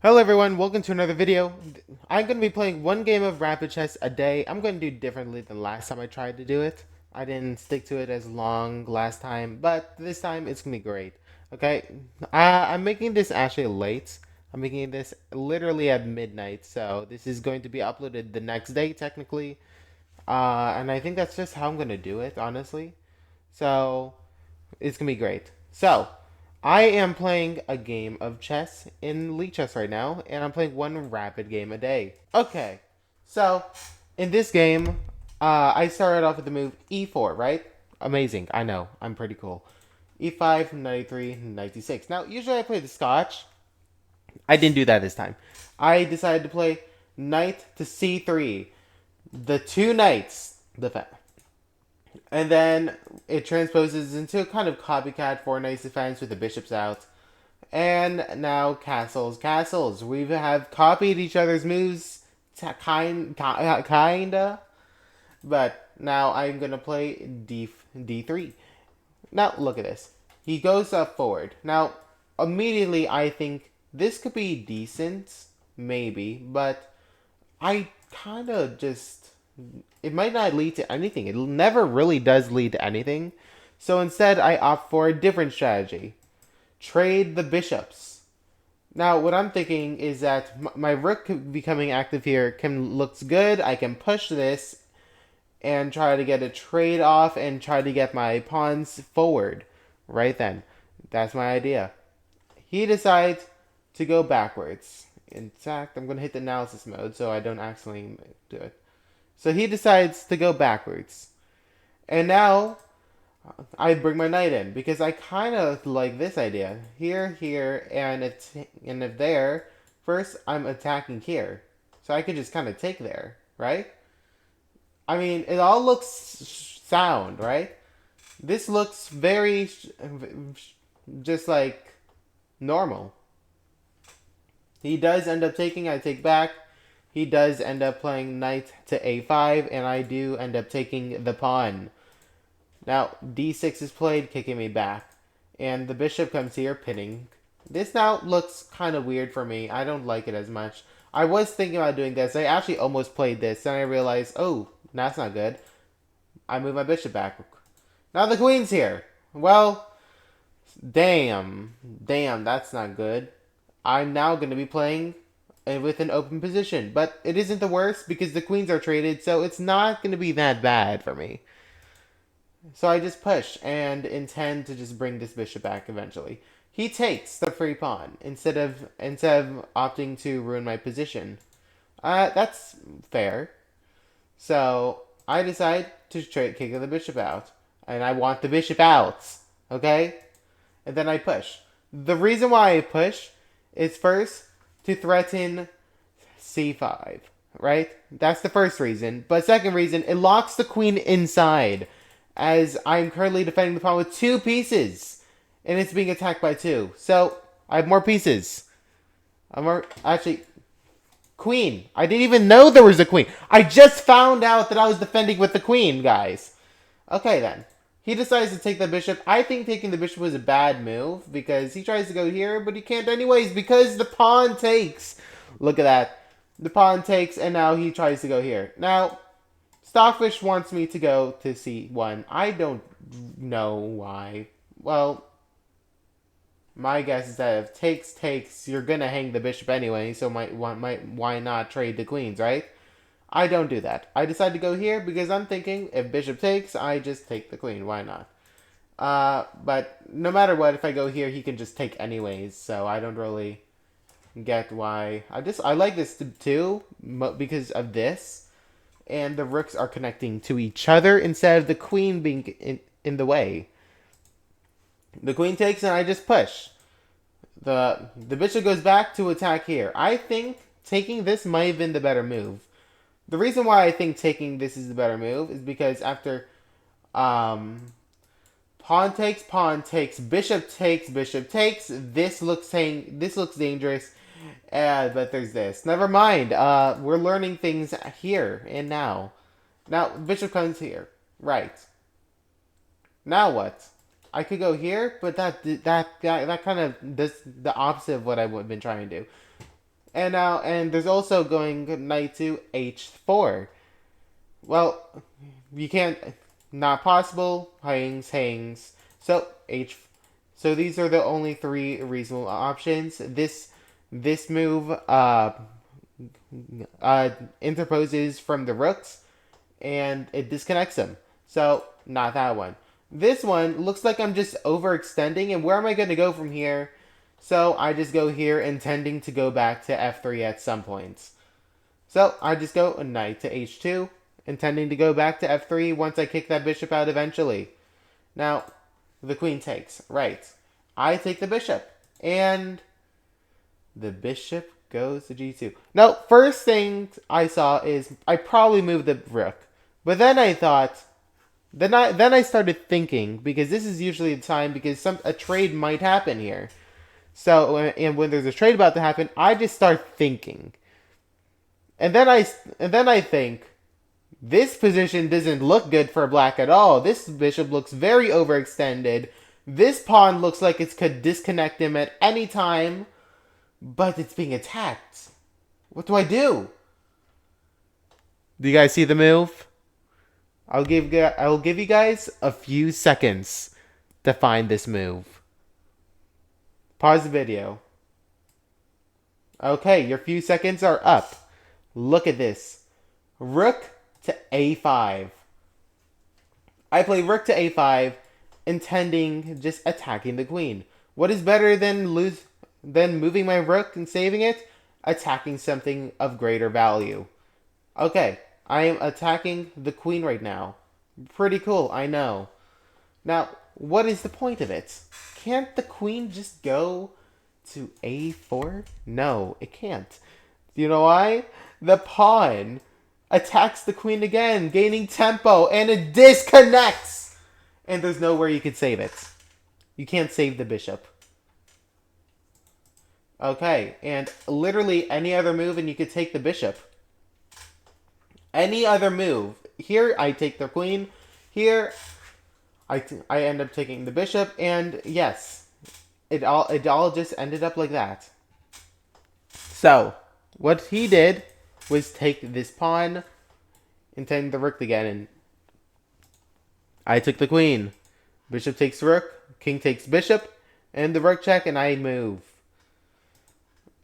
Hello everyone, welcome to another video. I'm going to be playing one game of rapid chess a day. I'm going to do differently than last time I tried to do it. I didn't stick to it as long last time, but this time it's going to be great. Okay, I'm making this actually late. I'm making this literally at midnight, so this is going to be uploaded the next day technically. And I think that's just how I'm going to do it, honestly. So it's gonna be great. So, I am playing a game of chess in League Chess right now, and I'm playing one rapid game a day. Okay, so in this game, I started off with the move e4, right? Amazing, I know, I'm pretty cool. e5, knight e3, knight d6. Now, usually I play the Scotch. I didn't do that this time. I decided to play knight to c3. The two knights, and then it transposes into a kind of copycat for nice defense with the bishops out. And now castles, castles. We have copied each other's moves, kinda. But now I'm gonna play d3. Now look at this. He goes up forward. Now immediately I think this could be decent, maybe, but I kind of just it might not lead to anything. It never really does lead to anything. So instead, I opt for a different strategy. Trade the bishops. Now, what I'm thinking is that my rook becoming active here looks good. I can push this and try to get a trade off and try to get my pawns forward. Right then. That's my idea. He decides to go backwards. In fact, I'm going to hit the analysis mode so I don't accidentally do it. So he decides to go backwards. And now I bring my knight in because I kind of like this idea. Here, here, and if there, first I'm attacking here. So I could just kind of take there, right? I mean, it all looks sound, right? This looks very just like normal. He does end up taking, I take back. He does end up playing knight to a5, and I do end up taking the pawn. Now, d6 is played, kicking me back. And the bishop comes here, pinning. This now looks kind of weird for me. I don't like it as much. I was thinking about doing this. I actually almost played this, and I realized, oh, that's not good. I move my bishop back. Now the queen's here. Well, damn. Damn, that's not good. I'm now going to be playing with an open position. But it isn't the worst because the queens are traded, so it's not going to be that bad for me. So I just push and intend to just bring this bishop back eventually. He takes the free pawn instead of opting to ruin my position. That's fair. So I decide to kick the bishop out, and I want the bishop out. Okay, and then I push. The reason why I push is first to threaten c5, right? That's the first reason. But second reason, it locks the queen inside, as I'm currently defending the pawn with two pieces, and it's being attacked by two. So I have more pieces. Actually, queen. I didn't even know there was a queen. I just found out that I was defending with the queen, guys. Okay then. He decides to take the bishop. I think taking the bishop was a bad move because he tries to go here, but he can't anyways because the pawn takes. Look at that. The pawn takes, and now he tries to go here. Now, Stockfish wants me to go to c1. I don't know why. Well, my guess is that if takes, you're gonna hang the bishop anyway, so why not trade the queens, right? I don't do that. I decide to go here because I'm thinking if bishop takes, I just take the queen. Why not? But no matter what, if I go here, he can just take anyways, so I don't really get why. I like this too because of this, and the rooks are connecting to each other instead of the queen being in the way. The queen takes, and I just push. The bishop goes back to attack here. I think taking this might have been the better move. The reason why I think taking this is the better move is because after um, pawn takes, bishop takes. This looks dangerous, but there's this. Never mind. We're learning things here and now. Now bishop comes here. Right. Now what? I could go here, but that kind of does the opposite of what I've been trying to do. And there's also going knight to h4. Well, you can't. Not possible. Hangs. So h. So these are the only three reasonable options. This move interposes from the rooks and it disconnects them. So not that one. This one looks like I'm just overextending, and where am I going to go from here? So I just go here, intending to go back to f3 at some points. So I just go a knight to h2, intending to go back to f3 once I kick that bishop out eventually. Now, the queen takes. Right. I take the bishop. And the bishop goes to g2. Now, first thing I saw is I probably moved the rook. But then I thought, then I started thinking, because this is usually the time because a trade might happen here. So, and when there's a trade about to happen, I just start thinking. And then I think, this position doesn't look good for black at all. This bishop looks very overextended. This pawn looks like it could disconnect him at any time, but it's being attacked. What do I do? Do you guys see the move? I will give you guys a few seconds to find this move. Pause the video. Okay, your few seconds are up. Look at this. Rook to a5. I play rook to a5, intending just attacking the queen. What is better than moving my rook and saving it? Attacking something of greater value. Okay, I am attacking the queen right now. Pretty cool, I know. Now, what is the point of it? Can't the queen just go to a4? No, it can't. Do you know why? The pawn attacks the queen again, gaining tempo, and it disconnects! And there's nowhere you can save it. You can't save the bishop. Okay, and literally any other move and you could take the bishop. Any other move. Here, I take the queen. Here, I end up taking the bishop, and yes, it all just ended up like that. So, what he did was take this pawn, intending the rook again, and I took the queen. Bishop takes rook, king takes bishop, and the rook check, and I move.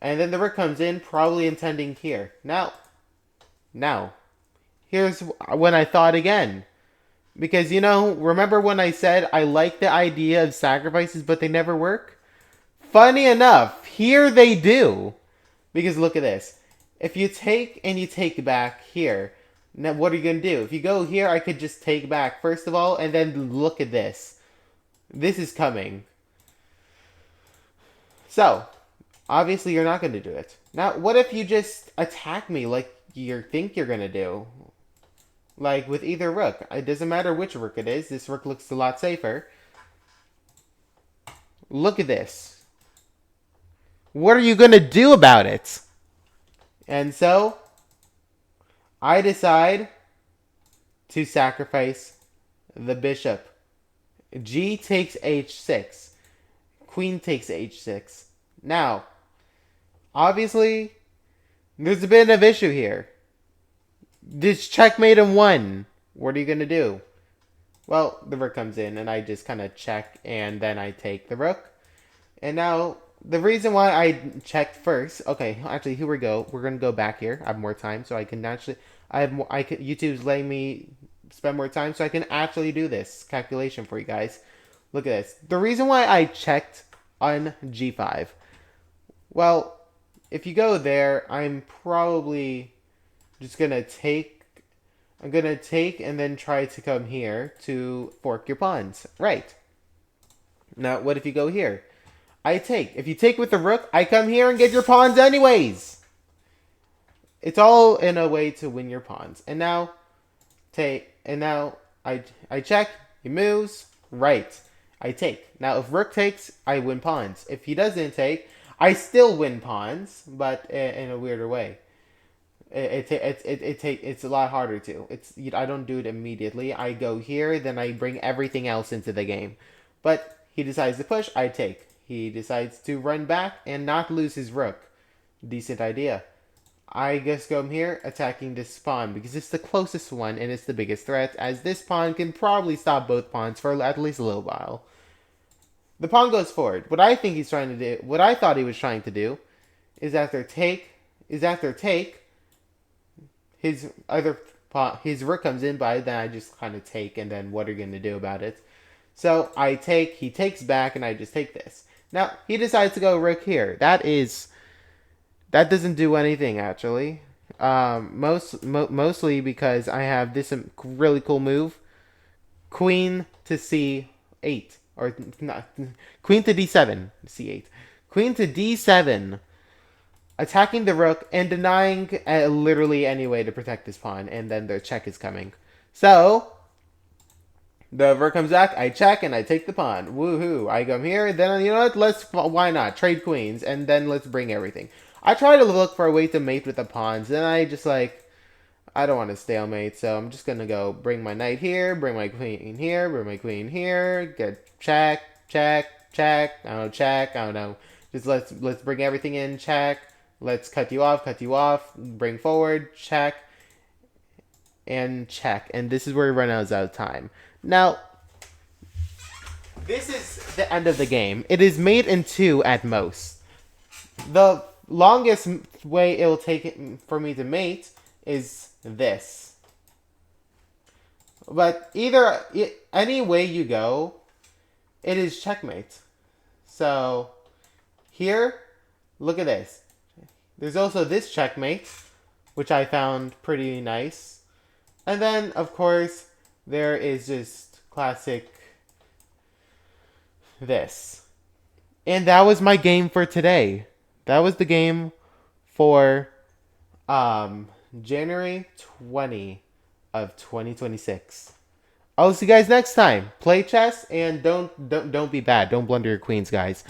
And then the rook comes in, probably intending here. Now, here's when I thought again. Because, remember when I said I like the idea of sacrifices, but they never work? Funny enough, here they do. Because look at this. If you take and you take back here, now what are you going to do? If you go here, I could just take back, first of all, and then look at this. This is coming. So, obviously you're not going to do it. Now, what if you just attack me like you think you're going to do? Like with either rook. It doesn't matter which rook it is. This rook looks a lot safer. Look at this. What are you going to do about it? And so, I decide to sacrifice the bishop. G takes h6. Queen takes h6. Now, obviously, there's a bit of issue here. This checkmate in one. What are you going to do? Well, the rook comes in, and I just kind of check, and then I take the rook. And now, the reason why I checked first... Okay, actually, here we go. We're going to go back here. I have more time, so I can actually... YouTube's letting me spend more time, so I can actually do this calculation for you guys. Look at this. The reason why I checked on g5... Well, if you go there, I'm probably... just gonna take, I'm gonna take and then try to come here to fork your pawns. Right. Now, what if you go here? I take. If you take with the rook, I come here and get your pawns anyways. It's all in a way to win your pawns. And now, I check, he moves, right. I take. Now, if rook takes, I win pawns. If he doesn't take, I still win pawns, but in a weirder way. It's a lot harder to. I don't do it immediately. I go here, then I bring everything else into the game. But he decides to push, I take. He decides to run back and not lose his rook. Decent idea. I just go here, attacking this pawn, because it's the closest one and it's the biggest threat, as this pawn can probably stop both pawns for at least a little while. The pawn goes forward. What I think he's trying to do, what I thought he was trying to do, is after take, his other pawn, his rook comes in, but then I just kind of take, and then what are you going to do about it? So I take, he takes back, and I just take this. Now, he decides to go rook here. That doesn't do anything, actually. Mostly because I have this really cool move. Queen to c8. Or not. Queen to d7. c8. Queen to d7. Attacking the rook and denying literally any way to protect this pawn. And then the check is coming. So, the rook comes back, I check, and I take the pawn. Woohoo. I come here, then, you know what, why not? Trade queens, and then let's bring everything. I try to look for a way to mate with the pawns, then I just I don't want to stalemate, so I'm just gonna go bring my knight here, bring my queen here, bring my queen here, get check, check, check, I don't know. Just let's bring everything in, check, let's cut you off, bring forward, check, and check. And this is where we run out of time. Now, this is the end of the game. It is mate in 2 at most. The longest way it will take for me to mate is this. But any way you go, it is checkmate. So, here, look at this. There's also this checkmate, which I found pretty nice. And then, of course, there is just classic this. And that was my game for today. That was the game for January 20 of 2026. I'll see you guys next time. Play chess and don't be bad. Don't blunder your queens, guys.